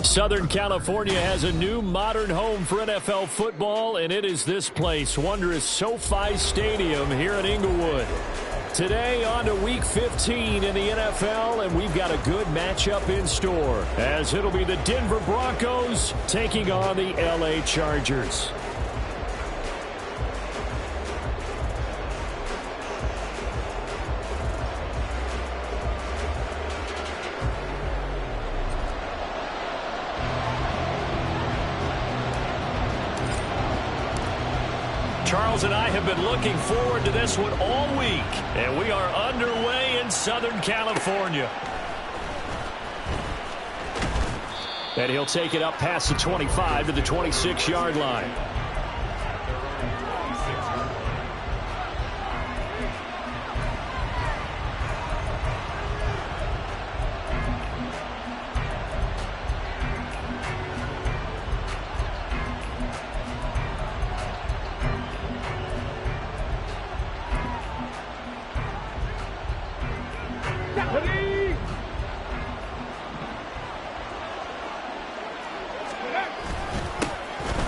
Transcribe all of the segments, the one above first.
Southern California has a new modern home for NFL football, and it is this place, wondrous SoFi Stadium here in Inglewood. Today on to Week 15 in the NFL, and we've got a good matchup in store, as it'll be the Denver Broncos taking on the LA Chargers. Charles and I have been looking forward to this one all week, and we are underway in Southern California. And he'll take it up past the 25 to the 26-yard line.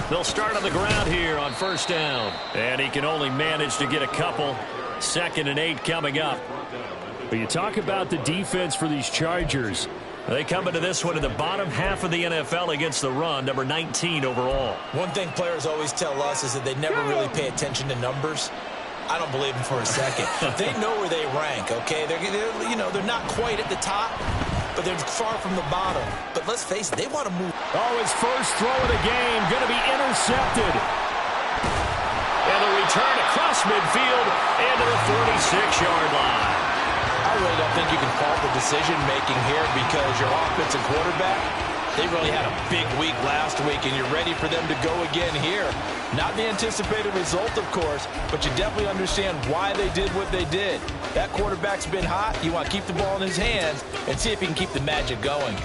They'll start on the ground here on first down. And he can only manage to get a couple. 2nd and 8 coming up. But you talk about the defense for these Chargers. They come into this one in the bottom half of the NFL against the run, number 19 overall. One thing players always tell us is that they never really pay attention to numbers. I don't believe them for a second. They know where they rank, okay? They're not quite at the top, but they're far from the bottom. But let's face it, they want to move. Oh, his first throw of the game going to be intercepted. And the return across midfield into the 46-yard line. I really don't think you can fault the decision-making here because your offensive quarterback, they really had a big week last week, and you're ready for them to go again here. Not the anticipated result, of course, but you definitely understand why they did what they did. That quarterback's been hot. You want to keep the ball in his hands and see if he can keep the magic going.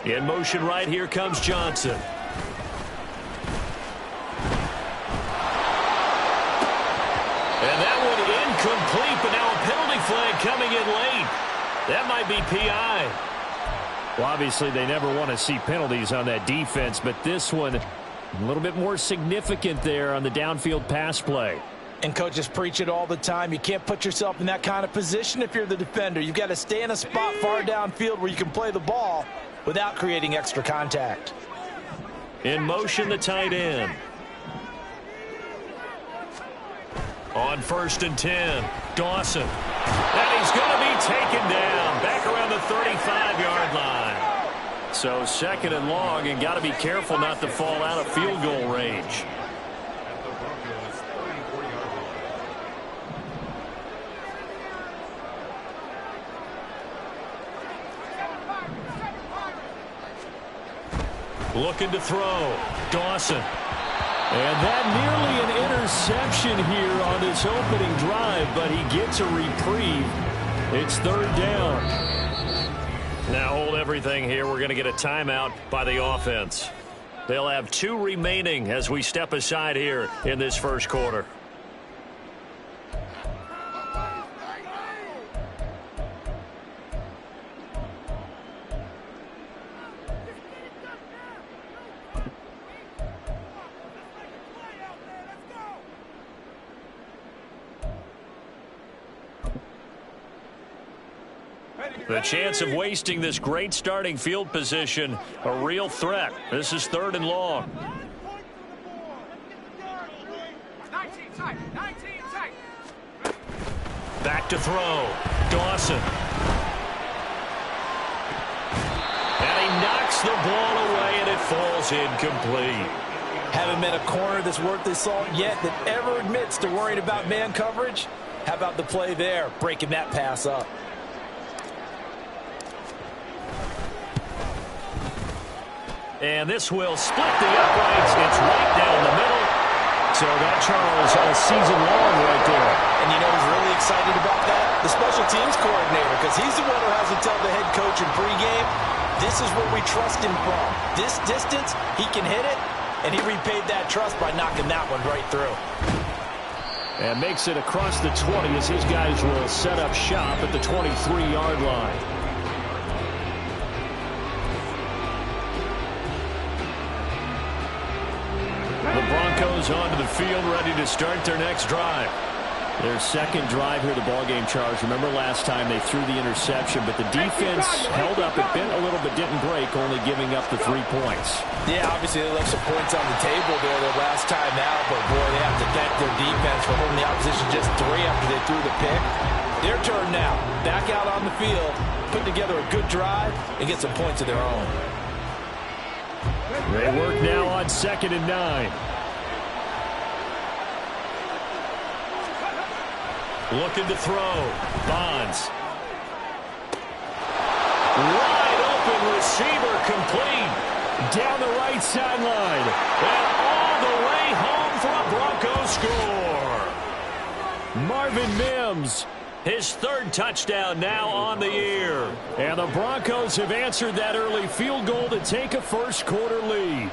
In motion right here comes Johnson. And that one incomplete, but now a penalty flag coming in late. That might be PI. Well, obviously they never want to see penalties on that defense, but this one a little bit more significant there on the downfield pass play. And coaches preach it all the time. You can't put yourself in that kind of position if you're the defender. You've got to stay in a spot far downfield where you can play the ball without creating extra contact. In motion, the tight end. On 1st and 10, Dawson. And he's going to be taken down back around the 35-yard line. So 2nd and long, and got to be careful not to fall out of field goal range. Looking to throw. Dawson. And that nearly an interception here on this opening drive, but he gets a reprieve. It's 3rd down. Now hold everything here. We're going to get a timeout by the offense. They'll have 2 remaining as we step aside here in this first quarter. The chance of wasting this great starting field position, a real threat. This is 3rd and long. Back to throw. Dawson. And he knocks the ball away, and it falls incomplete. Haven't met a corner that's worth his salt yet that ever admits to worrying about man coverage. How about the play there, breaking that pass up? And this will split the uprights. It's right down the middle. So that, Charles, a season long right there. And you know who's really excited about that? The special teams coordinator, because he's the one who has to tell the head coach in pregame, this is where we trust him from. This distance, he can hit it, and he repaid that trust by knocking that one right through. And makes it across the 20 as his guys will set up shop at the 23-yard line. The Broncos onto the field, ready to start their next drive. Their second drive here, the ballgame, Charge. Remember last time they threw the interception, but the defense held up. It bent a little but didn't break, only giving up the 3 points. Yeah, obviously they left some points on the table there the last time out, but boy, they have to thank their defense for holding the opposition just 3 after they threw the pick. Their turn now. Back out on the field, put together a good drive, and get some points of their own. They work now on 2nd and 9. Looking to throw. Bonds. Wide open receiver complete. Down the right sideline. And all the way home for a Broncos score. Marvin Mims, his 3rd touchdown now on the year. And the Broncos have answered that early field goal to take a first-quarter lead.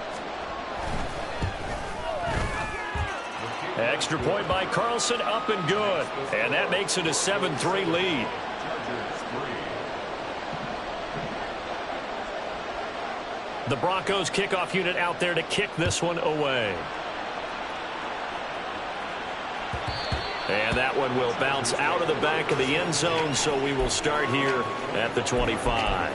Extra point by Carlson, up and good. And that makes it a 7-3 lead. The Broncos kickoff unit out there to kick this one away. And that one will bounce out of the back of the end zone, so we will start here at the 25.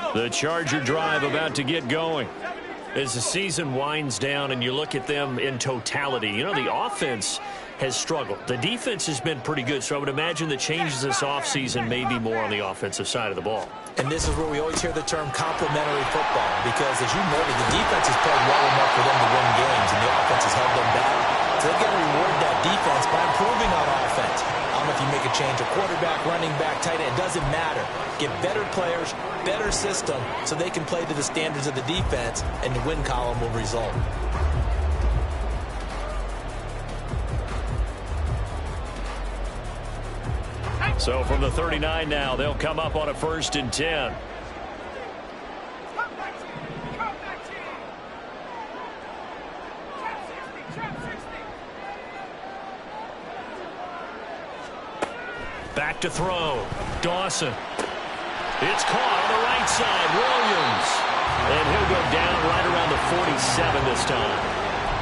The Charger drive about to get going. As the season winds down and you look at them in totality, you know, the offense has struggled. The defense has been pretty good, so I would imagine the changes this offseason may be more on the offensive side of the ball. And this is where we always hear the term complementary football, because as you noted, the defense has played well enough for them to win games, and the offense has held them back. So they're going to reward that defense by improving on offense. I don't know if you make a change, a quarterback, running back, tight end, it doesn't matter. Get better players, better system, so they can play to the standards of the defense, and the win column will result. So from the 39 now, they'll come up on a 1st and 10. Back to throw. Dawson. It's caught on the right side. Williams. And he'll go down right around the 47 this time.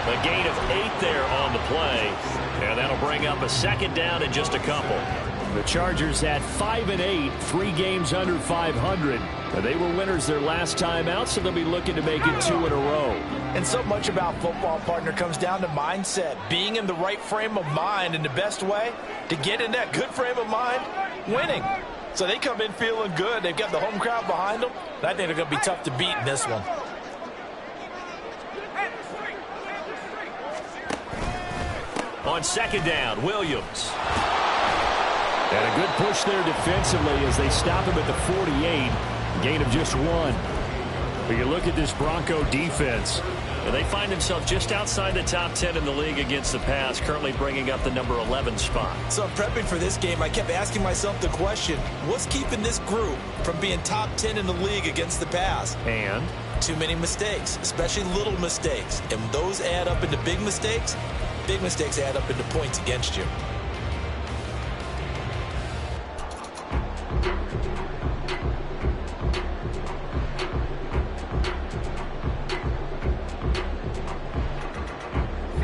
A gain of 8 there on the play. And that'll bring up a 2nd down and just a couple. The Chargers at 5-8, 3 games under 500. They were winners their last time out, so they'll be looking to make it 2 in a row. And so much about football, partner, comes down to mindset. Being in the right frame of mind, and the best way to get in that good frame of mind, winning. So they come in feeling good. They've got the home crowd behind them. I think they're going to be tough to beat in this one. On 2nd down, Williams. And a good push there defensively as they stop him at the 48. Gain of just 1. But you look at this Bronco defense, and they find themselves just outside the top 10 in the league against the pass, currently bringing up the number 11 spot. So prepping for this game, I kept asking myself the question, what's keeping this group from being top 10 in the league against the pass? And? Too many mistakes, especially little mistakes. And those add up into big mistakes. Big mistakes add up into points against you.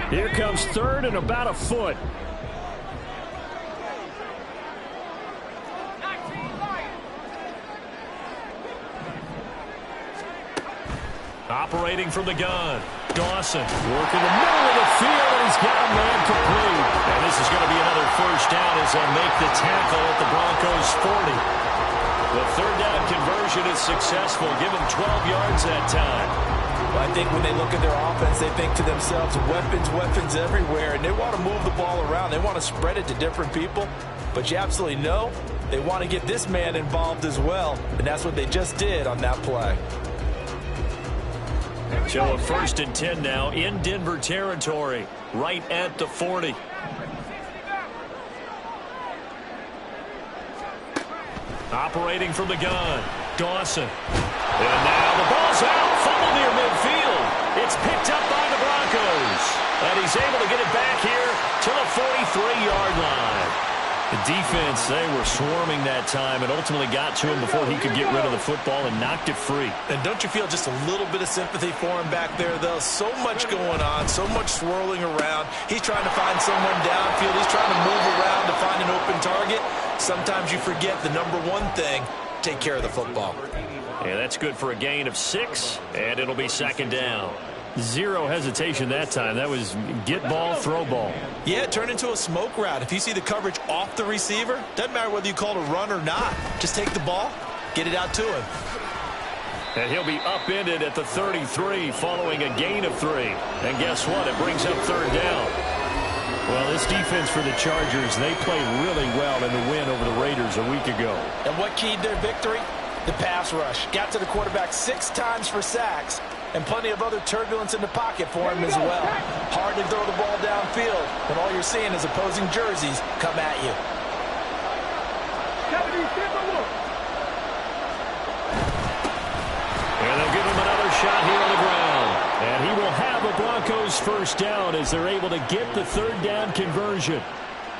Here comes 3rd and about a foot. Operating from the gun. Dawson working the middle of the field, and he's got a man complete. And this is going to be another 1st down as they'll make the tackle at the Broncos' 40. conversion is successful. Give him 12 yards that time. Well, I think when they look at their offense, they think to themselves, weapons, weapons everywhere, and they want to move the ball around. They want to spread it to different people, but you absolutely know they want to get this man involved as well, and that's what they just did on that play. So a 1st and 10 now in Denver territory, right at the 40. Operating from the gun, Dawson. And now the ball's out, fumble near midfield. It's picked up by the Broncos. And he's able to get it back here to the 43-yard line. The defense, they were swarming that time and ultimately got to him before he could get rid of the football and knocked it free. And don't you feel just a little bit of sympathy for him back there, though? So much going on, so much swirling around. He's trying to find someone downfield. He's trying to move around to find an open target. Sometimes you forget the number one thing, take care of the football. Yeah, that's good for a gain of 6, and it'll be 2nd down. Zero hesitation that time. That was get ball, throw ball. Yeah, it turned into a smoke route. If you see the coverage off the receiver, doesn't matter whether you call it a run or not. Just take the ball, get it out to him. And he'll be upended at the 33 following a gain of 3. And guess what? It brings up 3rd down. Well, this defense for the Chargers, they played really well in the win over the Raiders a week ago. And what keyed their victory? The pass rush. Got to the quarterback 6 times for sacks. And plenty of other turbulence in the pocket for him as well. Hard to throw the ball downfield when all you're seeing is opposing jerseys come at you. And they'll give him another shot here on the ground. And he will have a Broncos 1st down as they're able to get the 3rd down conversion.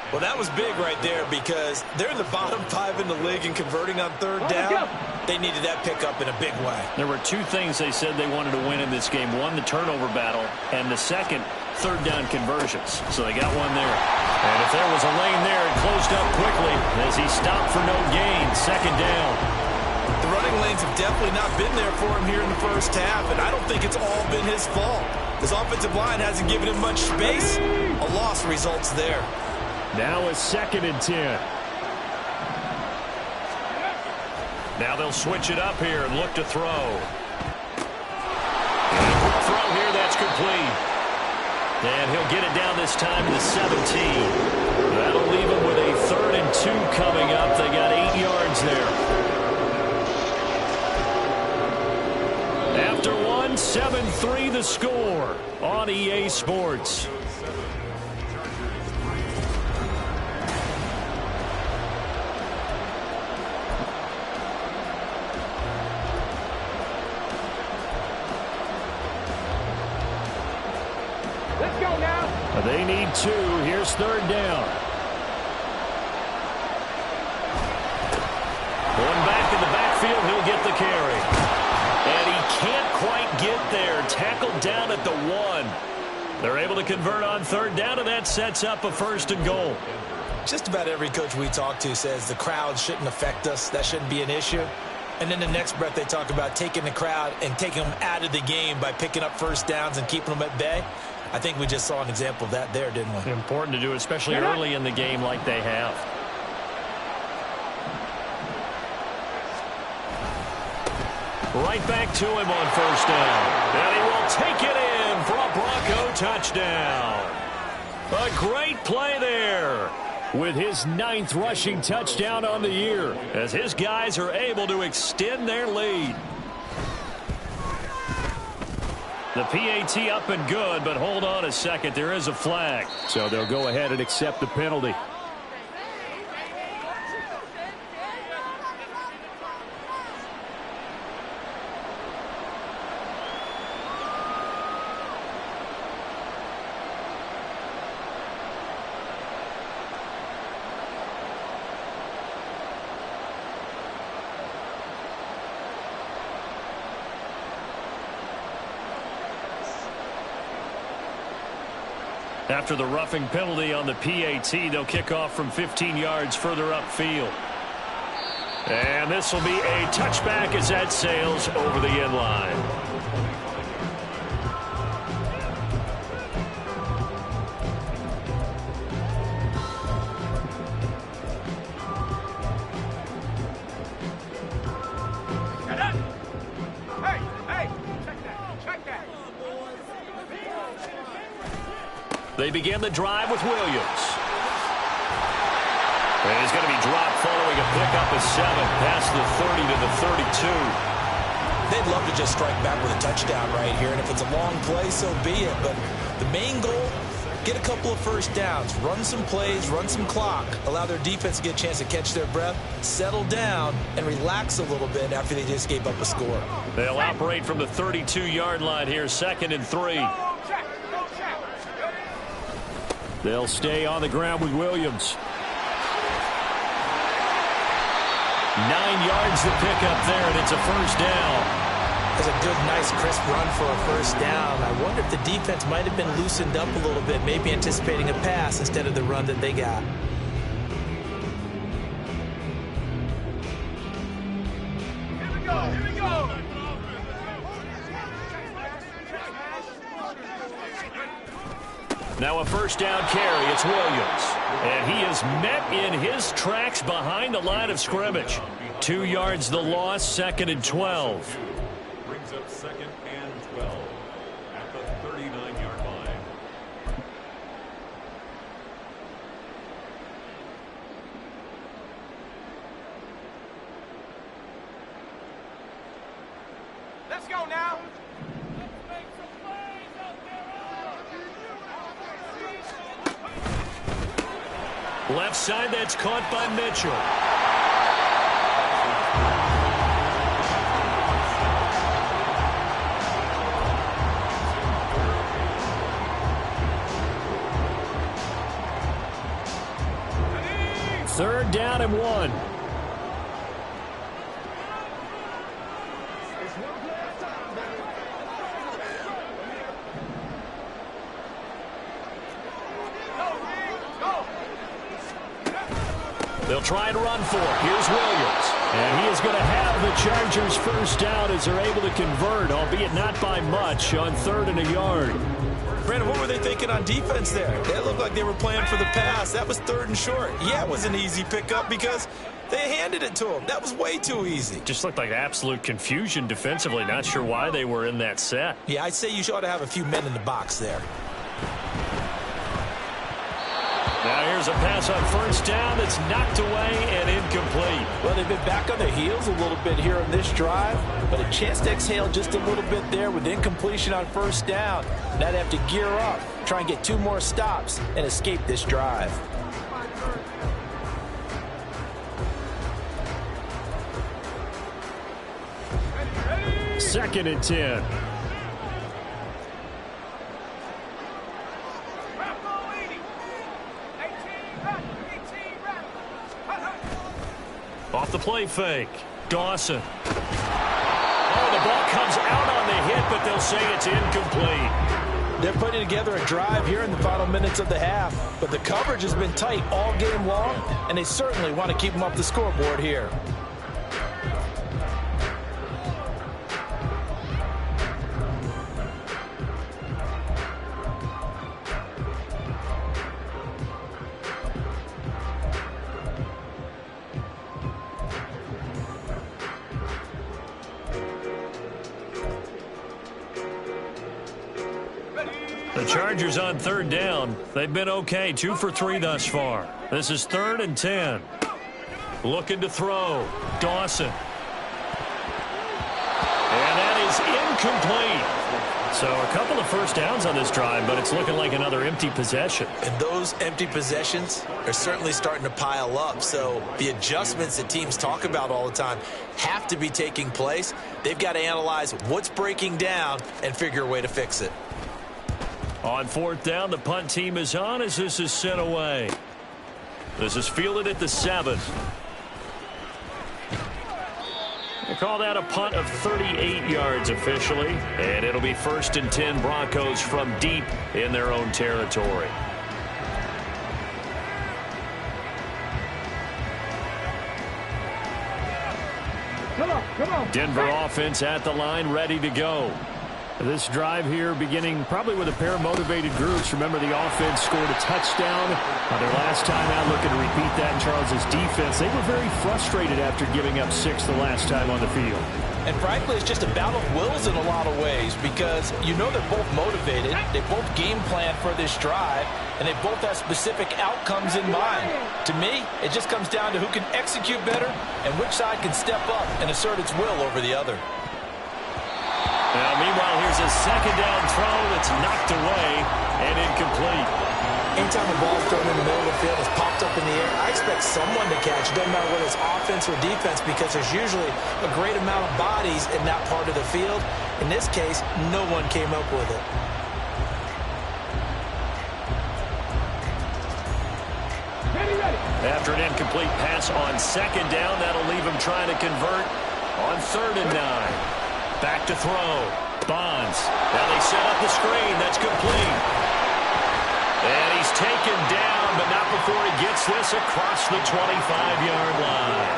Well, that was big right there because they're in the bottom 5 in the league and converting on 3rd down. They needed that pickup in a big way. There were 2 things they said they wanted to win in this game. One, the turnover battle, and the second, 3rd down conversions. So they got one there. And if there was a lane there, it closed up quickly as he stopped for no gain. 2nd down. The running lanes have definitely not been there for him here in the first half, and I don't think it's all been his fault. His offensive line hasn't given him much space. A loss results there. Now a 2nd and 10. Now they'll switch it up here and look to throw. And a quick throw here, that's complete. And he'll get it down this time to the 17. That'll leave him with a 3rd and 2 coming up. They got 8 yards there. After one, 7-3 the score on EA Sports. They need 2. Here's 3rd down. Going back in the backfield, he'll get the carry. And he can't quite get there. Tackled down at the 1. They're able to convert on 3rd down, and that sets up a 1st and goal. Just about every coach we talk to says the crowd shouldn't affect us. That shouldn't be an issue. And then the next breath they talk about taking the crowd and taking them out of the game by picking up 1st downs and keeping them at bay. I think we just saw an example of that there, didn't we? Important to do, especially early in the game like they have. Right back to him on 1st down. And he will take it in for a Bronco touchdown. A great play there with his 9th rushing touchdown on the year as his guys are able to extend their lead. The PAT up and good, but hold on a second. There is a flag. So they'll go ahead and accept the penalty. After the roughing penalty on the PAT, they'll kick off from 15 yards further upfield. And this will be a touchback as that sails over the end line. They begin the drive with Williams. And he's going to be dropped following a pickup of 7 past the 30 to the 32. They'd love to just strike back with a touchdown right here, and if it's a long play, so be it. But the main goal, get a couple of first downs, run some plays, run some clock, allow their defense to get a chance to catch their breath, settle down, and relax a little bit after they just gave up a score. They'll operate from the 32-yard line here, 2nd and 3. They'll stay on the ground with Williams. 9 yards to pick up there, and it's a first down. That's a good, nice, crisp run for a first down. I wonder if the defense might have been loosened up a little bit, maybe anticipating a pass instead of the run that they got. Here we go, here we go. Now a first down carry. It's Williams. And he is met in his tracks behind the line of scrimmage. 2 yards the loss, 2nd and 12. Brings up 2nd and 12 at the 39-yard line. Let's go now. Left side, that's caught by Mitchell. Third down and 1. They'll try and run for it. Here's Williams. And he is going to have the Chargers first down as they're able to convert, albeit not by much, on 3rd and a yard. Brandon, what were they thinking on defense there? They looked like they were playing for the pass. That was 3rd and short. Yeah, it was an easy pickup because they handed it to him. That was way too easy. Just looked like absolute confusion defensively. Not sure why they were in that set. Yeah, I'd say you ought to have a few men in the box there. Now here's a pass on first down that's knocked away and incomplete. Well, they've been back on their heels a little bit here in this drive, but a chance to exhale just a little bit there with incompletion on first down. Now they have to gear up, try and get 2 more stops, and escape this drive. Second and 10. Off the play fake. Dawson. Oh, the ball comes out on the hit, but they'll say it's incomplete. They're putting together a drive here in the final minutes of the half, but the coverage has been tight all game long, and they certainly want to keep them up the scoreboard here. The Chargers on 3rd down. They've been okay, 2 for 3 thus far. This is 3rd and 10. Looking to throw. Dawson. And that is incomplete. So a couple of first downs on this drive, but it's looking like another empty possession. And those empty possessions are certainly starting to pile up. So the adjustments that teams talk about all the time have to be taking place. They've got to analyze what's breaking down and figure a way to fix it. On 4th down, the punt team is on as this is sent away. This is fielded at the 7. They call that a punt of 38 yards officially, and it'll be 1st and 10 Broncos from deep in their own territory. Come on. Denver offense at the line, ready to go. This drive here beginning probably with a pair of motivated groups. Remember, the offense scored a touchdown on their last time out. Looking to repeat that in Charles's defense. They were very frustrated after giving up 6 the last time on the field. And frankly, it's just a battle of wills in a lot of ways because you know they're both motivated. They both game plan for this drive, and they both have specific outcomes in mind. To me, it just comes down to who can execute better and which side can step up and assert its will over the other. Now, meanwhile, here's a second down throw that's knocked away and incomplete. Anytime a ball is thrown in the middle of the field, it's popped up in the air, I expect someone to catch. It doesn't matter whether it's offense or defense because there's usually a great amount of bodies in that part of the field. In this case, no one came up with it. After an incomplete pass on second down, that'll leave him trying to convert on 3rd and 9. Back to throw. Bonds. Now they set up the screen. That's complete. And he's taken down, but not before he gets this across the 25-yard line.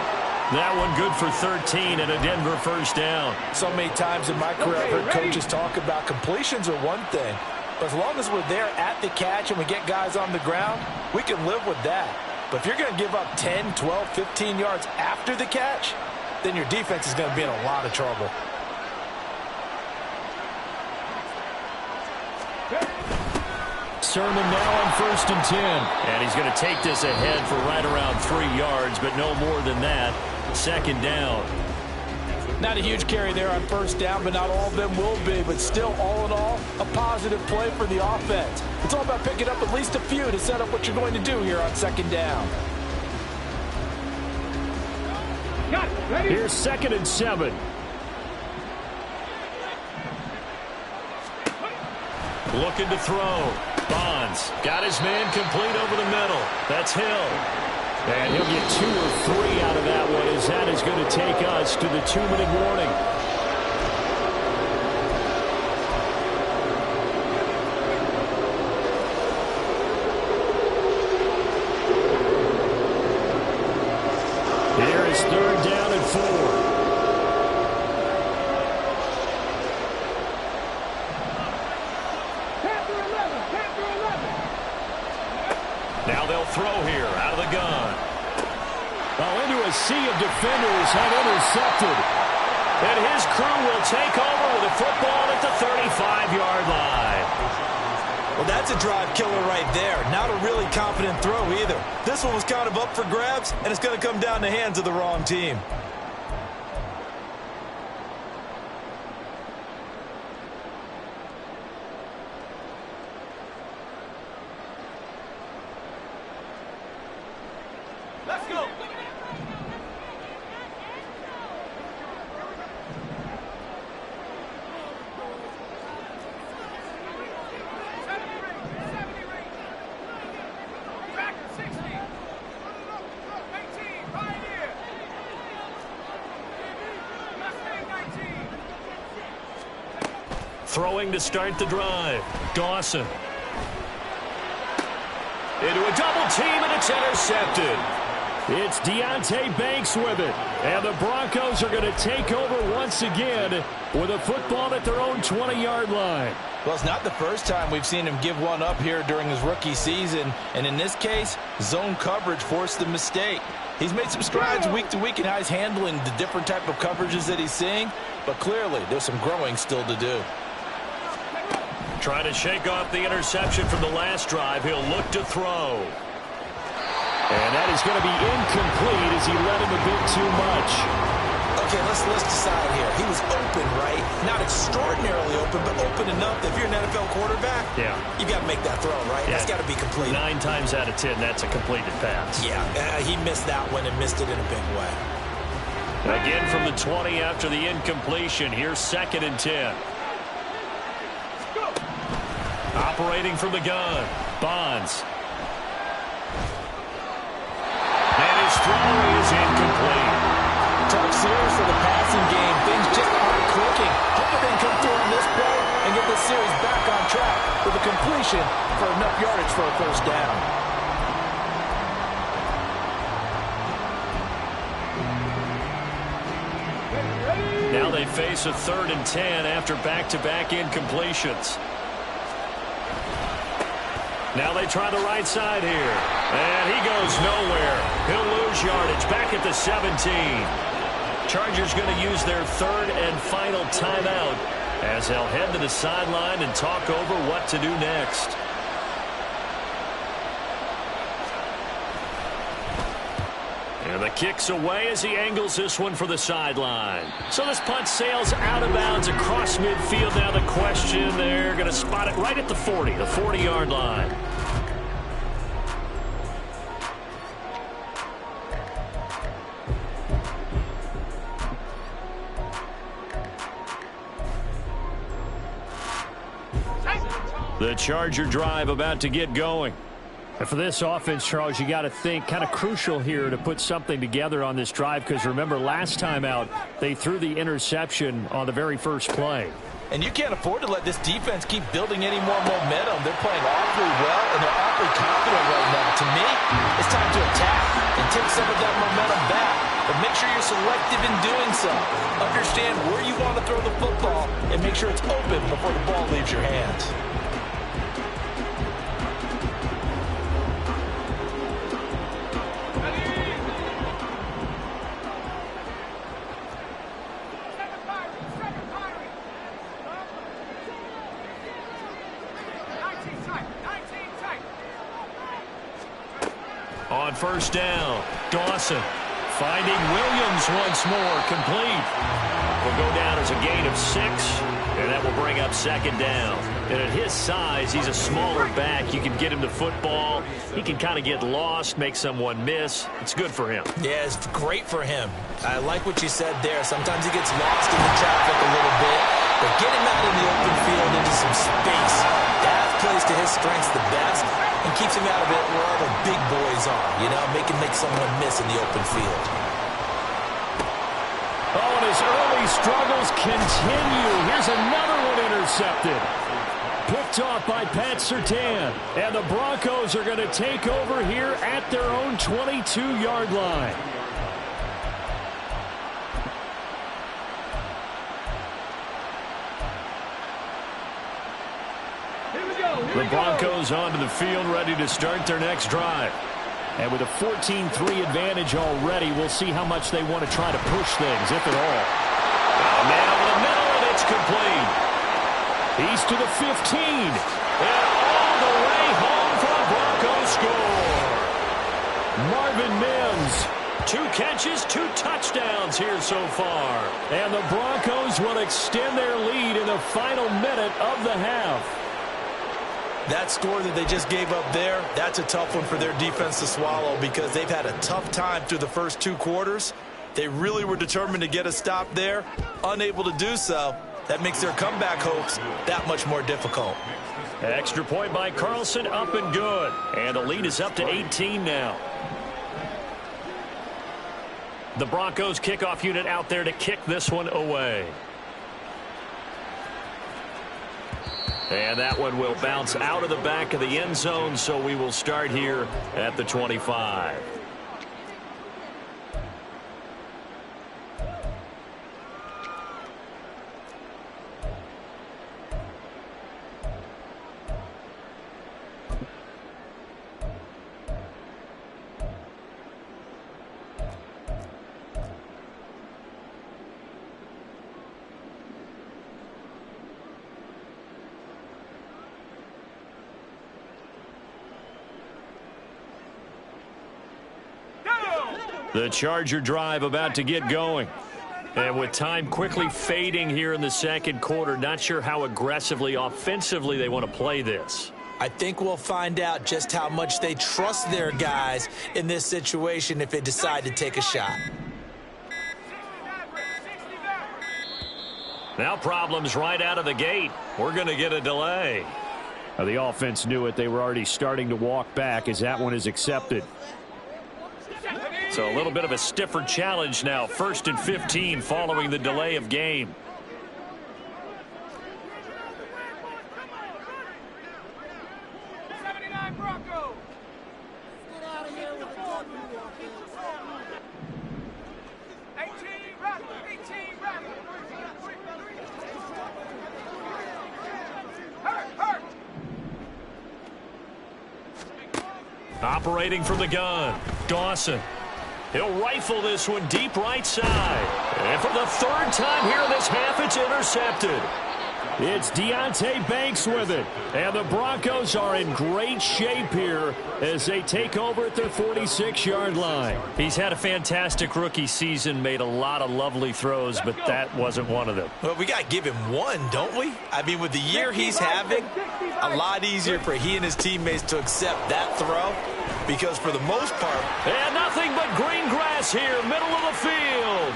That one good for 13 and a Denver first down. So many times in my career, I've heard coaches talk about completions are one thing. But as long as we're there at the catch and we get guys on the ground, we can live with that. But if you're going to give up 10, 12, 15 yards after the catch, then your defense is going to be in a lot of trouble. Sermon now on 1st and 10. And he's going to take this ahead for right around 3 yards, but no more than that. 2nd down. Not a huge carry there on 1st down, but not all of them will be. But still, all in all, a positive play for the offense. It's all about picking up at least a few to set up what you're going to do here on 2nd down. Here's 2nd and 7. Looking to throw. Bonds got his man complete over the middle. That's Hill. And he'll get 2 or 3 out of that one as that is going to take us to the 2-minute warning. Here is 3rd down and 4. Now they'll throw here out of the gun. Well, into a sea of defenders and intercepted. And his crew will take over with a football at the 35-yard line. Well, that's a drive killer right there. Not a really confident throw either. This one was kind of up for grabs, and it's going to come down the hands of the wrong team. Let's go. Throwing to start the drive. Dawson. Into a double team, and it's intercepted. It's Deonte Banks with it. And the Broncos are going to take over once again with a football at their own 20-yard line. Well, it's not the first time we've seen him give one up here during his rookie season. And in this case, zone coverage forced the mistake. He's made some strides week to week in how he's handling the different type of coverages that he's seeing. But clearly, there's some growing still to do. Trying to shake off the interception from the last drive. He'll look to throw. And that is going to be incomplete as he let him a bit too much. Okay, let's decide here. He was open, right? Not extraordinarily open, but open enough that if you're an NFL quarterback, you got to make that throw, right? That's got to be complete. 9 times out of 10, that's a completed pass. Yeah, he missed that one and missed it in a big way. Again from the 20 after the incompletion. Here's 2nd and 10. Operating from the gun. Bonds. And his throw is incomplete. Tough series for the passing game. Things just aren't clicking. Hoping they can come through on this play and get this series back on track with a completion for enough yardage for a first down. Now they face a 3rd and 10 after back-to-back incompletions. Now they try the right side here. And he goes nowhere. He'll lose yardage back at the 17. Chargers going to use their 3rd and final timeout as they'll head to the sideline and talk over what to do next. And the kick's away as he angles this one for the sideline. So this punt sails out of bounds across midfield. Now the question, they're going to spot it right at the 40, the 40-yard line. The Charger drive about to get going. And for this offense, Charles, you got to think kind of crucial here to put something together on this drive, because remember last time out they threw the interception on the very first play. And you can't afford to let this defense keep building any more momentum. They're playing awfully well, and they're awfully confident right now. To me, it's time to attack and take some of that momentum back. But make sure you're selective in doing so. Understand where you want to throw the football and make sure it's open before the ball leaves your hands. On first down, Dawson finding Williams once more, complete. Will go down as a gain of 6, and that will bring up 2nd down. And at his size, he's a smaller back. You can get him the football. He can kind of get lost, make someone miss. It's good for him. Yeah, it's great for him. I like what you said there. Sometimes he gets lost in the traffic a little bit, but get him out in the open field into some space. That plays to his strengths the best and keeps him out of it where all the big boys are, you know, make someone miss in the open field. Oh, and his early struggles continue. Here's another one intercepted. Picked off by Pat Surtain. And the Broncos are going to take over here at their own 22-yard line. The Broncos onto the field, ready to start their next drive. And with a 14-3 advantage already, we'll see how much they want to try to push things, if at all. Now in the middle, and it's complete. He's to the 15. And all the way home for a Broncos score. Marvin Mims, 2 catches, 2 touchdowns here so far. And the Broncos will extend their lead in the final minute of the half. That score that they just gave up there, that's a tough one for their defense to swallow because they've had a tough time through the first 2 quarters. They really were determined to get a stop there, unable to do so. That makes their comeback hopes that much more difficult. Extra point by Carlson, up and good. And the lead is up to 18 now. The Broncos kickoff unit out there to kick this one away. And that one will bounce out of the back of the end zone, so we will start here at the 25. The Charger drive about to get going. And with time quickly fading here in the second quarter, not sure how aggressively, offensively they want to play this. I think we'll find out just how much they trust their guys in this situation if they decide to take a shot. Now problems right out of the gate. We're going to get a delay. Now the offense knew it. They were already starting to walk back as that one is accepted. So a little bit of a stiffer challenge now. 1st and 15 following the delay of game. Operating from the gun, Dawson. He'll rifle this one deep right side. And for the third time here in this half, it's intercepted. It's Deonte Banks with it. And the Broncos are in great shape here as they take over at their 46-yard line. He's had a fantastic rookie season, made a lot of lovely throws, but that wasn't one of them. Well, we got to give him one, don't we? I mean, with the year he's having, a lot easier for he and his teammates to accept that throw because for the most part... And nothing but green grass here, middle of the field.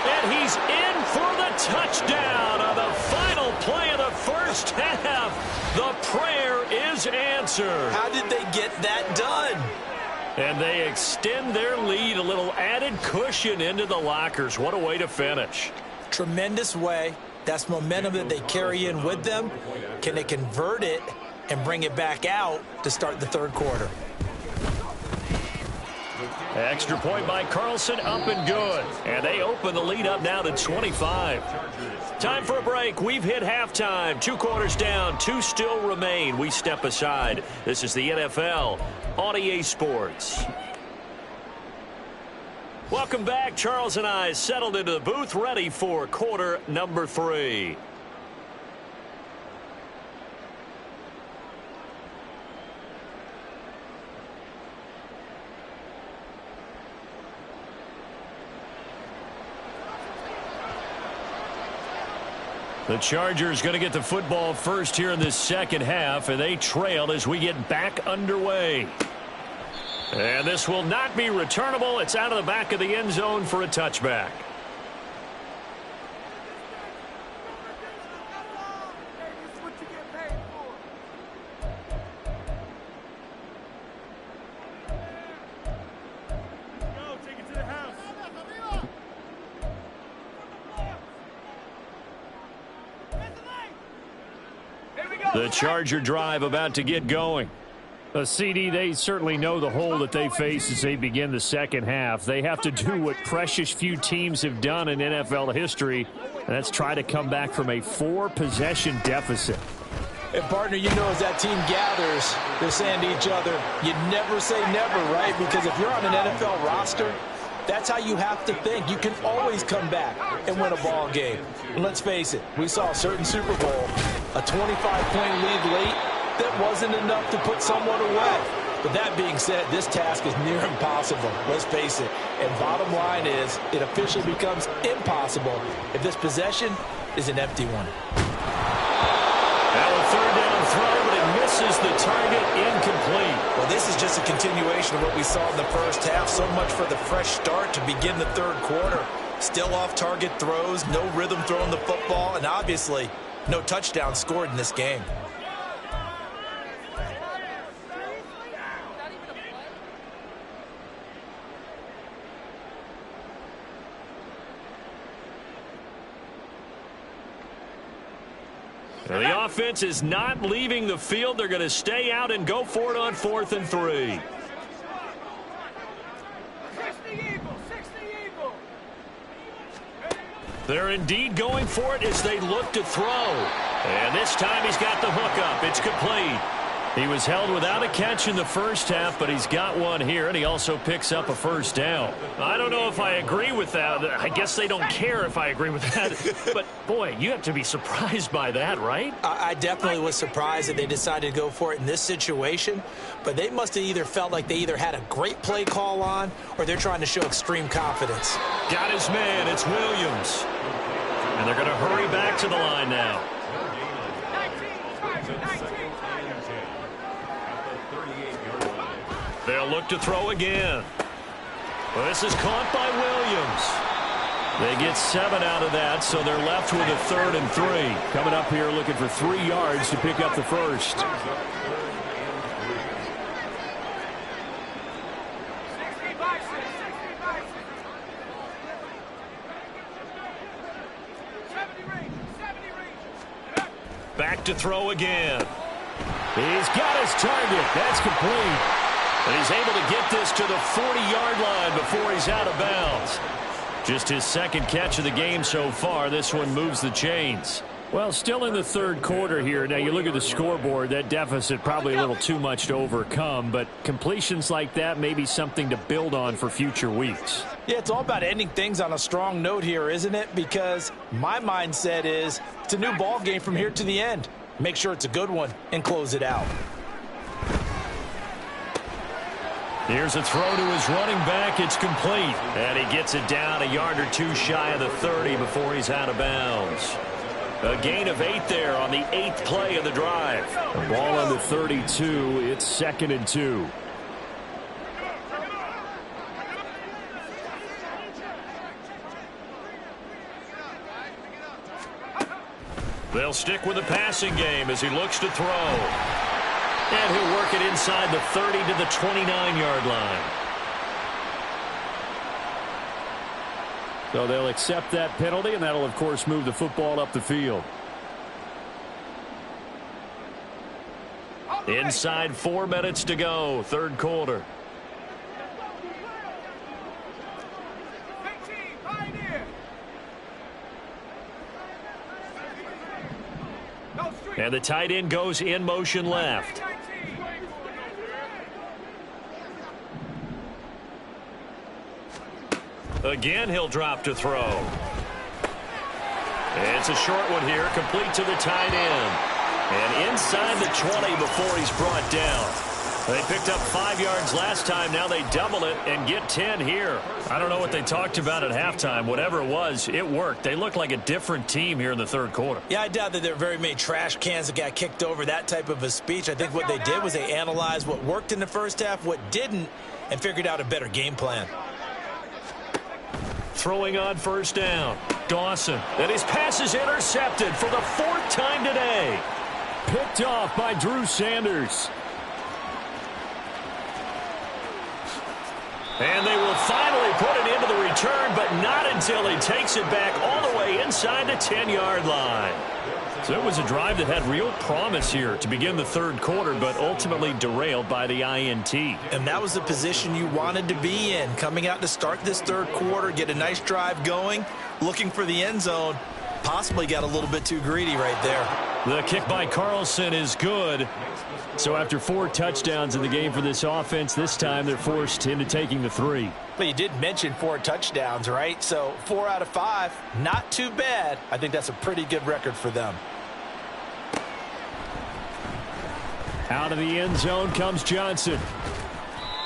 And he's in for the touchdown on the final play of the first half. The prayer is answered. How did they get that done? And they extend their lead, a little added cushion into the lockers. What a way to finish. Tremendous way. That's momentum that they carry in with them. Can they convert it and bring it back out to start the third quarter? Extra point by Carlson, up and good. And they open the lead up now to 25. Time for a break. We've hit halftime. 2 quarters down, 2 still remain. We step aside. This is the NFL on EA Sports. Welcome back. Charles and I settled into the booth, ready for quarter number 3. The Chargers going to get the football first here in this second half, and they trail as we get back underway. And this will not be returnable. It's out of the back of the end zone for a touchback. The Charger drive about to get going. CD, they certainly know the hole that they face as they begin the second half. They have to do what precious few teams have done in NFL history, and that's try to come back from a 4-possession deficit. And, partner, you know as that team gathers, they're saying to each other, you never say never, right? Because if you're on an NFL roster, that's how you have to think. You can always come back and win a ball game. And let's face it, we saw a certain Super Bowl, a 25-point lead late, that wasn't enough to put someone away. But that being said, this task is near impossible. Let's face it. And bottom line is, it officially becomes impossible if this possession is an empty one. Now a third down throw, but it misses the target, incomplete. Well, this is just a continuation of what we saw in the first half. So much for the fresh start to begin the third quarter. Still off-target throws, no rhythm throwing the football, and obviously no touchdown scored in this game. The offense is not leaving the field. They're going to stay out and go for it on 4th and 3. They're indeed going for it as they look to throw. And this time he's got the hook up. It's complete. He was held without a catch in the first half, but he's got one here, and he also picks up a first down. I don't know if I agree with that. I guess they don't care if I agree with that. But, boy, you have to be surprised by that, right? I definitely was surprised that they decided to go for it in this situation. But they must have either felt like they either had a great play call on or they're trying to show extreme confidence. Got his man. It's Williams. And they're going to hurry back to the line now. They'll look to throw again. Well, this is caught by Williams. They get 7 out of that, so they're left with a 3rd and 3. Coming up here looking for 3 yards to pick up the first. Back to throw again. He's got his target. That's complete. And he's able to get this to the 40-yard line before he's out of bounds. Just his second catch of the game so far. This one moves the chains. Well, still in the third quarter here. Now, you look at the scoreboard, that deficit probably a little too much to overcome, but completions like that may be something to build on for future weeks. Yeah, it's all about ending things on a strong note here, isn't it? Because my mindset is it's a new ball game from here to the end. Make sure it's a good one and close it out. Here's a throw to his running back. It's complete. And he gets it down a yard or two shy of the 30 before he's out of bounds. A gain of 8 there on the 8th play of the drive. The ball on the 32. It's 2nd and 2. They'll stick with the passing game as he looks to throw. And he'll work it inside the 30 to the 29-yard line. So they'll accept that penalty, and that'll, of course, move the football up the field. Inside 4 minutes to go, third quarter. And the tight end goes in motion left. Again, he'll drop to throw. It's a short one here, complete to the tight end. And inside the 20 before he's brought down. They picked up 5 yards last time. Now they double it and get 10 here. I don't know what they talked about at halftime. Whatever it was, it worked. They look like a different team here in the third quarter. Yeah, I doubt that there are very many trash cans that got kicked over, that type of a speech. I think what they did was they analyzed what worked in the first half, what didn't, and figured out a better game plan. Throwing on first down. Dawson. And his pass is intercepted for the 4th time today. Picked off by Drew Sanders. And they will finally put it into the return, but not until he takes it back all the way inside the 10-yard line. So it was a drive that had real promise here to begin the third quarter, but ultimately derailed by the INT. And that was the position you wanted to be in, coming out to start this third quarter, get a nice drive going, looking for the end zone. Possibly got a little bit too greedy right there. The kick by Carlson is good. So after 4 touchdowns in the game for this offense, this time they're forced into taking the 3. But you did mention 4 touchdowns, right? So 4 out of 5, not too bad. I think that's a pretty good record for them. Out of the end zone comes Johnson.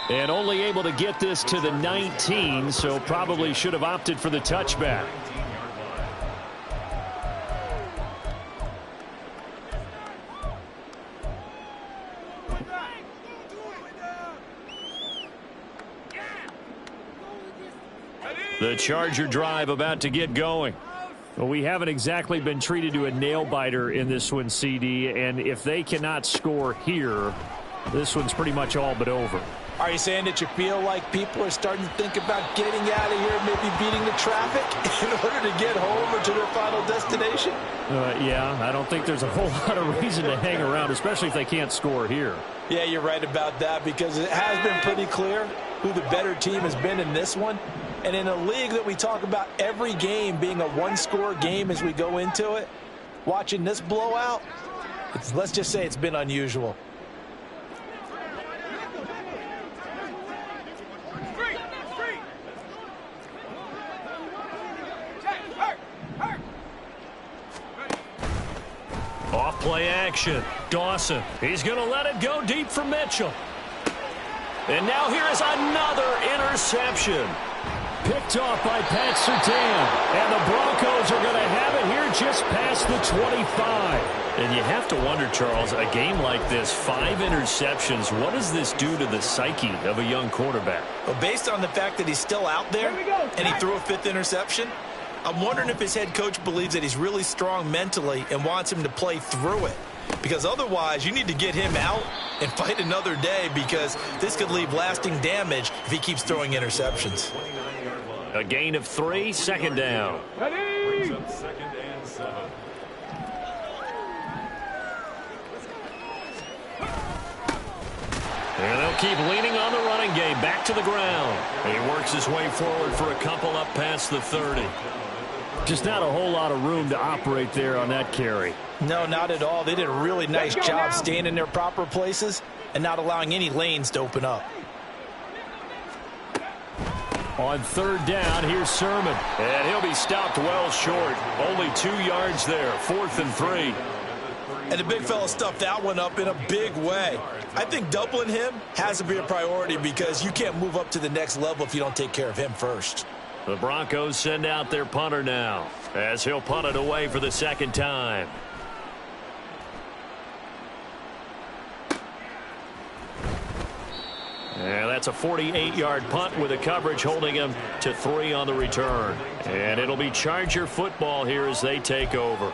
And only able to get this to the 19, so probably should have opted for the touchback. The Charger drive about to get going. Well, we haven't exactly been treated to a nail-biter in this one, CD, and if they cannot score here, this one's pretty much all but over. Are you saying that you feel like people are starting to think about getting out of here, maybe beating the traffic in order to get home or to their final destination? Yeah, I don't think there's a whole lot of reason to hang around, especially if they can't score here. Yeah, you're right about that, because it has been pretty clear who the better team has been in this one. And in a league that we talk about every game being a one-score game as we go into it, watching this blowout, let's just say it's been unusual. Off play action. Dawson. He's going to let it go deep for Mitchell. And now here is another interception. Picked off by Pat Surtain. And the Broncos are going to have it here just past the 25. And you have to wonder, Charles, a game like this, 5 interceptions, what does this do to the psyche of a young quarterback? Well, based on the fact that he's still out there and he threw a 5th interception, I'm wondering if his head coach believes that he's really strong mentally and wants him to play through it. Because otherwise, you need to get him out and fight another day, because this could leave lasting damage if he keeps throwing interceptions. A gain of 3, 2nd down. Brings up 2nd and 7. And they'll keep leaning on the running game. Back to the ground. He works his way forward for a couple up past the 30. Just not a whole lot of room to operate there on that carry. No, not at all. They did a really nice job staying in their proper places and not allowing any lanes to open up. On third down, here's Sermon. And he'll be stopped well short. Only 2 yards there. 4th and 3. And the big fella stuffed that one up in a big way. I think doubling him has to be a priority because you can't move up to the next level if you don't take care of him first. The Broncos send out their punter now as he'll punt it away for the second time. And that's a 48-yard punt with a coverage holding him to 3 on the return. And it'll be Charger football here as they take over.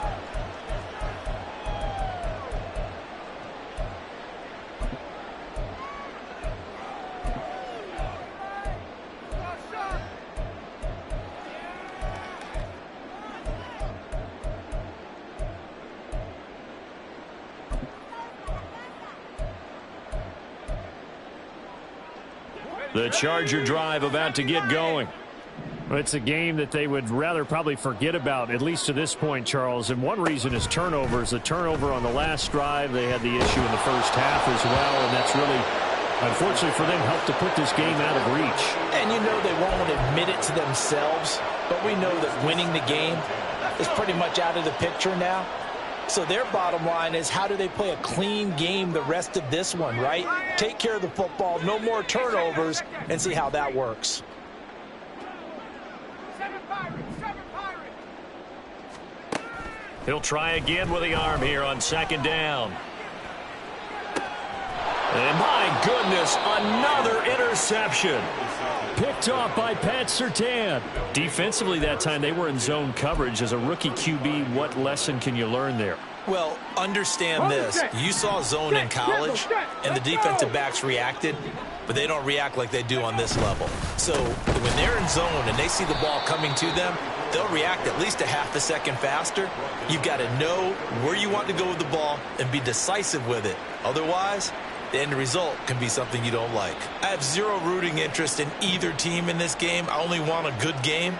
The Charger drive about to get going. Well, it's a game that they would rather probably forget about, at least to this point, Charles. And one reason is turnovers. A turnover on the last drive. They had the issue in the first half as well, and that's really, unfortunately for them, helped to put this game out of reach. And you know they won't admit it to themselves, but we know that winning the game is pretty much out of the picture now. So their bottom line is, how do they play a clean game the rest of this one, right? Take care of the football, no more turnovers, and see how that works. He'll try again with the arm here on second down. And my goodness, another interception. Picked off by Pat Surtain. Defensively that time, they were in zone coverage. As a rookie QB, what lesson can you learn there? Well, understand this. You saw zone in college, and the defensive backs reacted, but they don't react like they do on this level. So when they're in zone and they see the ball coming to them, they'll react at least a half a second faster. You've got to know where you want to go with the ball and be decisive with it. Otherwise, the end result can be something you don't like. I have zero rooting interest in either team in this game. I only want a good game.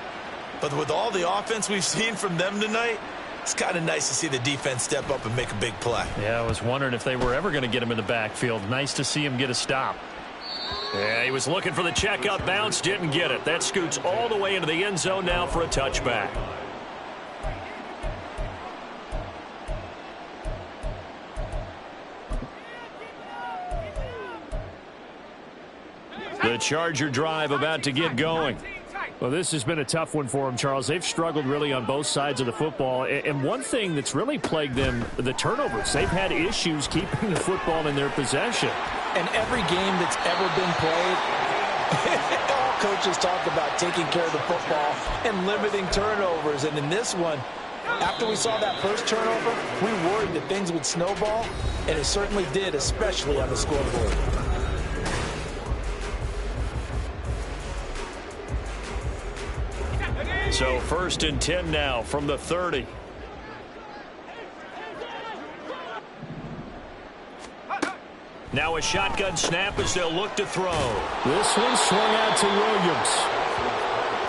But with all the offense we've seen from them tonight, it's kind of nice to see the defense step up and make a big play. Yeah, I was wondering if they were ever going to get him in the backfield. Nice to see him get a stop. Yeah, he was looking for the check-up bounce, didn't get it. That scoots all the way into the end zone now for a touchback. The Charger drive about to get going. Well, this has been a tough one for them, Charles. They've struggled really on both sides of the football. And one thing that's really plagued them, the turnovers. They've had issues keeping the football in their possession. And every game that's ever been played, all coaches talk about taking care of the football and limiting turnovers. And in this one, after we saw that first turnover, we worried that things would snowball, and it certainly did, especially on the scoreboard. So 1st and 10 now from the 30. Now a shotgun snap as they'll look to throw. This one swung out to Williams.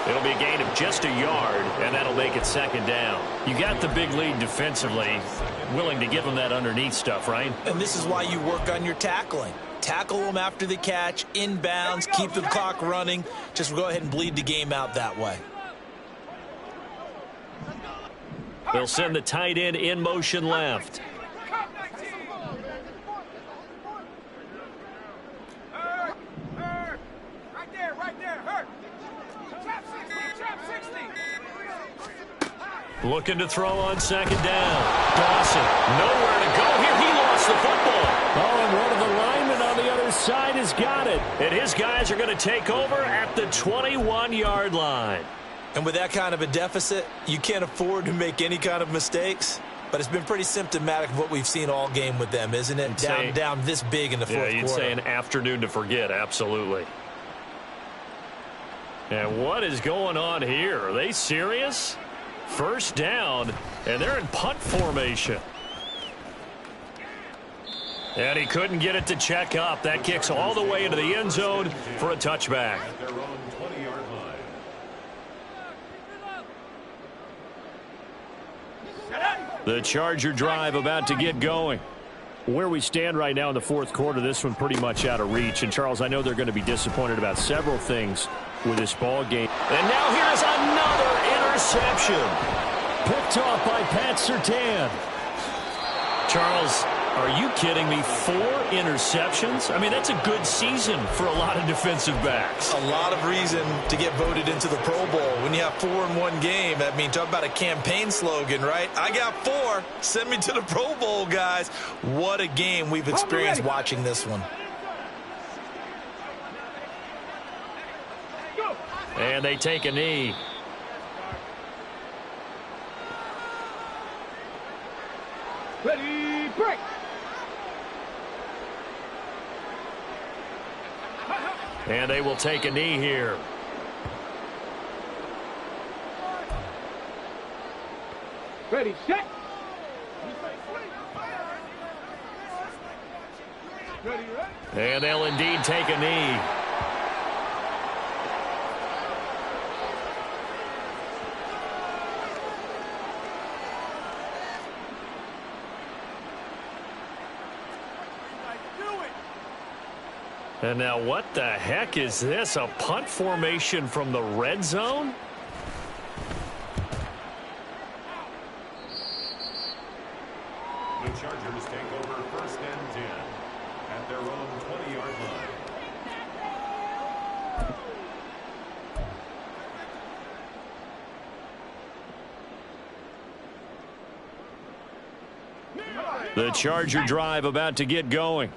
It'll be a gain of just a yard, and that'll make it second down. You got the big lead defensively, willing to give them that underneath stuff, right? And this is why you work on your tackling. Tackle them after the catch, inbounds, keep the clock running. Just go ahead and bleed the game out that way. They'll send the tight end in motion left. Looking to throw on second down. Dawson, nowhere to go here. He lost the football. Oh, and one of the linemen on the other side has got it. And his guys are going to take over at the 21-yard line. And with that kind of a deficit, you can't afford to make any kind of mistakes. But it's been pretty symptomatic of what we've seen all game with them, isn't it? Down this big in the fourth quarter. Yeah, you'd say an afternoon to forget, absolutely. And what is going on here? Are they serious? First down, and they're in punt formation. And he couldn't get it to check up. That kicks all the way into the end zone for a touchback. The Charger drive about to get going. Where we stand right now in the fourth quarter, this one pretty much out of reach. And, Charles, I know they're going to be disappointed about several things with this ball game. And now here's another interception. Picked off by Pat Surtain. Charles, are you kidding me? 4 interceptions? I mean, that's a good season for a lot of defensive backs. A lot of reason to get voted into the Pro Bowl. When you have 4 in one game, I mean, talk about a campaign slogan, right? I got 4. Send me to the Pro Bowl, guys. What a game we've experienced watching this one. And they take a knee. Ready, break. And they will take a knee here. Ready, set. Ready, ready. And they'll indeed take a knee. And now what the heck is this? A punt formation from the red zone? The Chargers take over 1st and 10 at their own 20-yard line. The Charger drive about to get going.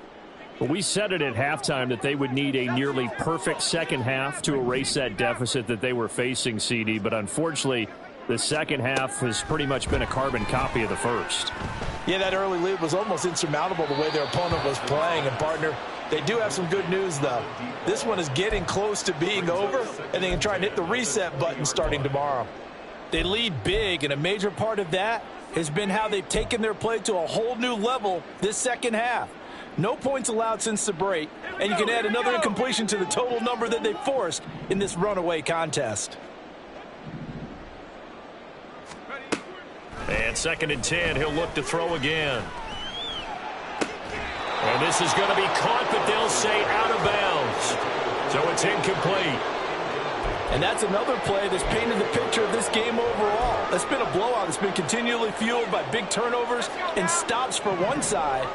Well, we said it at halftime that they would need a nearly perfect second half to erase that deficit that they were facing, CD. But unfortunately, the second half has pretty much been a carbon copy of the first. Yeah, that early lead was almost insurmountable the way their opponent was playing. And, partner, they do have some good news, though. This one is getting close to being over, and they can try and hit the reset button starting tomorrow. They lead big, and a major part of that has been how they've taken their play to a whole new level this second half. No points allowed since the break, and you can add another incompletion to the total number that they forced in this runaway contest. And 2nd and 10, he'll look to throw again. And this is going to be caught, but they'll say out of bounds. So it's incomplete. And that's another play that's painted the picture of this game overall. It's been a blowout. It's been continually fueled by big turnovers and stops for one side,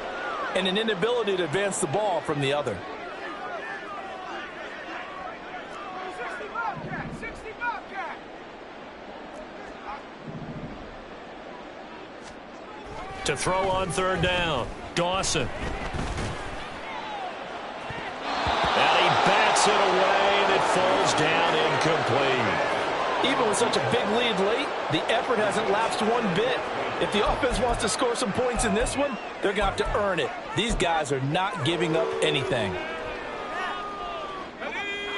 and an inability to advance the ball from the other. To throw on 3rd down, Dawson. And he bats it away, and it falls down incomplete. Even with such a big lead late, the effort hasn't lapsed one bit. If the offense wants to score some points in this one, they're going to have to earn it. These guys are not giving up anything.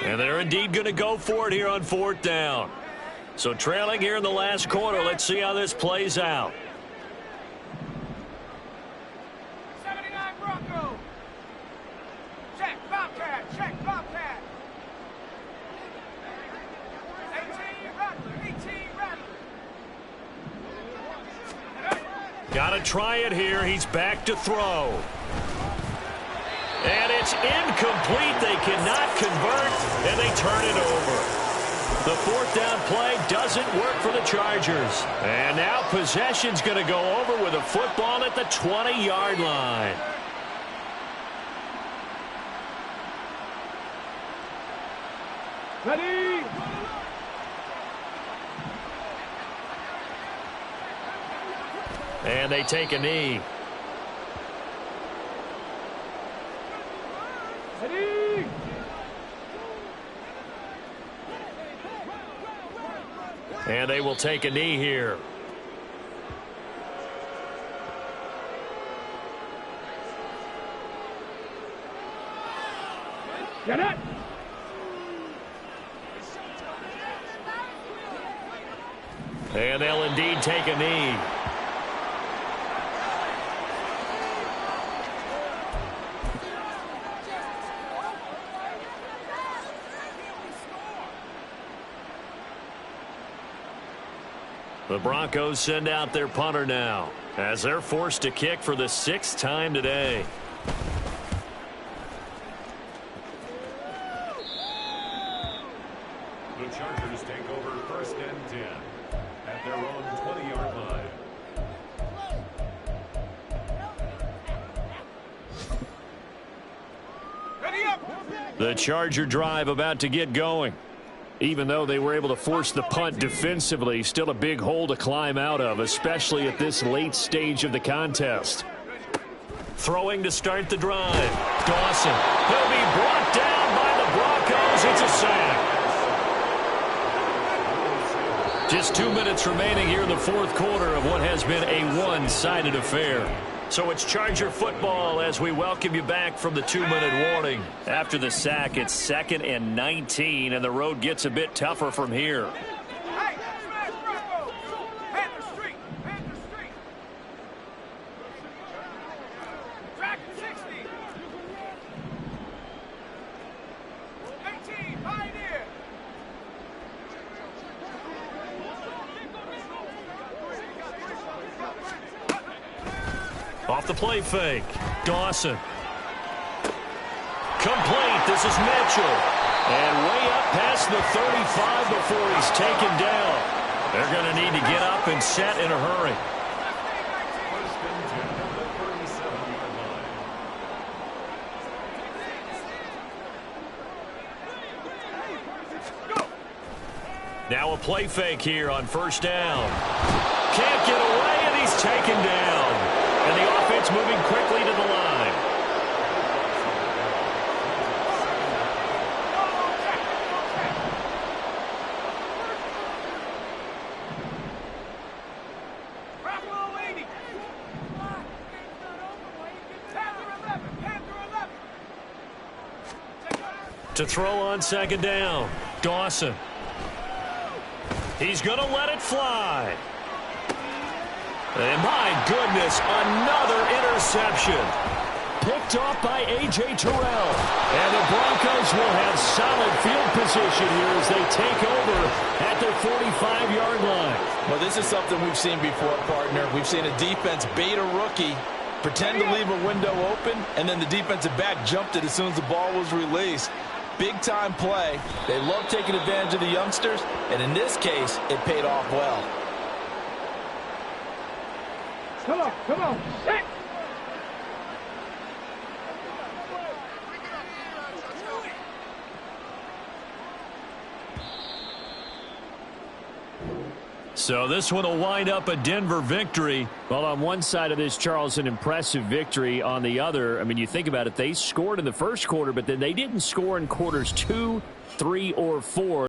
And they're indeed going to go for it here on 4th down. So trailing here in the last quarter, let's see how this plays out. 79 Bronco. Check, Bobcat, check, Bobcat. 18 Rattler, 18 Rattler. Got to try it here. He's back to throw. And it's incomplete. They cannot convert, and they turn it over. The 4th down play doesn't work for the Chargers. And now possession's going to go over with a football at the 20-yard line. Ready. And they take a knee. Ready. And they will take a knee here. Get it. And they'll indeed take a knee. The Broncos send out their punter now. as they're forced to kick for the 6th time today. The Chargers take over 1st and 10 at their own 20-yard line. Ready up. The Charger drive about to get going. Even though they were able to force the punt defensively, still a big hole to climb out of, especially at this late stage of the contest. Throwing to start the drive. Dawson. He'll be brought down by the Broncos. It's a sack. Just 2 minutes remaining here in the 4th quarter of what has been a one-sided affair. So it's Charger football as we welcome you back from the 2-minute warning. After the sack, it's 2nd and 19, and the road gets a bit tougher from here. Hey, smash Bronco. Panther Street. Panther Street. Track 60. 18, Pioneer. Off the play fake. Dawson. Complete. This is Mitchell. And way up past the 35 before he's taken down. They're going to need to get up and set in a hurry. 1st and 10 at the 37-yard line. Now a play fake here on 1st down. Can't get away, and he's taken down. And the offense moving quickly to the line. Bravo 80. Panther 11. Panther 11. To throw on 2nd down. Dawson. He's going to let it fly. And my goodness, another interception. Picked off by A.J. Terrell. And the Broncos will have solid field position here as they take over at their 45-yard line. Well, this is something we've seen before, partner. We've seen a defense bait a rookie, pretend to leave a window open, and then the defensive back jumped it as soon as the ball was released. Big-time play. They love taking advantage of the youngsters, and in this case, it paid off well. Come on. Set. So this one will wind up a Denver victory. Well, on one side of this, Charles, an impressive victory. On the other, I mean, you think about it, they scored in the 1st quarter, but then they didn't score in quarters 2, 3, or 4.